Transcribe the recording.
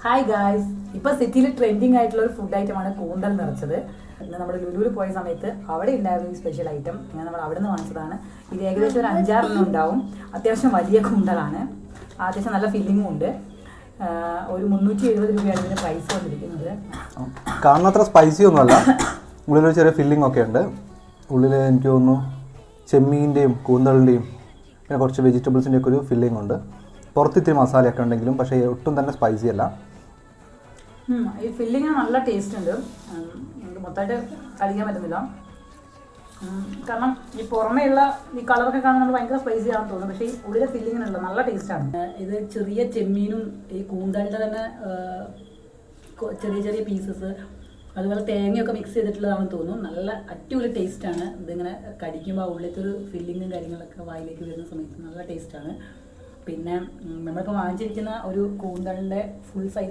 Hi guys, ഇപ്പൊ സിറ്റിയിൽ trending ആയിട്ടുള്ള ഒരു ഫുഡ് ഐറ്റമാണ് കൂന്തൽ നിറച്ചത്. ഇന്ന് നമ്മൾ ലുലുവിൽ പോയ സമയത്ത് അവിടെ ഉണ്ടായിരുന്നു ഈ സ്പെഷ്യൽ ഐറ്റം. ഞാൻ നമ്മൾ അവിടെ നിന്ന് വാങ്ങിച്ചതാണ്. ഇത് ഏകദേശം ഒരു 5-6 ഉണ്ടാവും. അത്യാവശ്യം വലിയ കൂന്തലാണ്, അത്യാവശ്യം നല്ല ഫില്ലിങ്ങും ഉണ്ട്. ഒരു 370 രൂപയാണ് ഇതിന് പ്രൈസ് വന്നിരിക്കുന്നത്. കാണുന്നത്ര സ്പൈസി ഒന്നുമല്ല, ഉള്ളിലൊരു ചെറിയ ഫില്ലിംഗ് ഒക്കെ ഉണ്ട്. ഉള്ളിൽ എനിക്ക് തോന്നുന്നു ചെമ്മീൻ്റെയും കൂന്തളിൻ്റെയും പിന്നെ കുറച്ച് വെജിറ്റബിൾസിൻ്റെ ഒക്കെ ഒരു ഫില്ലിംഗ് ഉണ്ട്. പുറത്ത് ഇത്തിരി മസാലയൊക്കെ ഉണ്ടെങ്കിലും പക്ഷേ ഒട്ടും തന്നെ സ്പൈസി അല്ല. ഈ ഫില്ലിങ്ങിന് നല്ല ടേസ്റ്റ് ഉണ്ട്. മൊത്തമായിട്ട് കഴിക്കാൻ പറ്റുന്നില്ല, കാരണം ഈ പുറമേയുള്ള ഈ കളറൊക്കെ കാണാൻ നമ്മൾ ഭയങ്കര സ്പൈസി ആണെന്ന് തോന്നുന്നു. പക്ഷേ ഈ ഉള്ളിലെ ഫില്ലിങ്ങിനുള്ള നല്ല ടേസ്റ്റാണ്. ഇത് ചെറിയ ചെമ്മീനും ഈ കൂന്തലിൻ്റെ തന്നെ ചെറിയ ചെറിയ പീസസ്, അതുപോലെ തേങ്ങയൊക്കെ മിക്സ് ചെയ്തിട്ടുള്ളതാണെന്ന് തോന്നുന്നു. നല്ല അടിപൊളി ടേസ്റ്റാണ്. ഇതിങ്ങനെ കടിക്കുമ്പോൾ ഉള്ളിലത്തെ ഒരു ഫില്ലിങ്ങും കാര്യങ്ങളൊക്കെ വായിലേക്ക് വരുന്ന സമയത്ത് നല്ല ടേസ്റ്റാണ്. പിന്നെ നമ്മളിപ്പോൾ വാങ്ങിച്ചിരിക്കുന്ന ഒരു കൂന്തലിൻ്റെ ഫുൾ സൈസ്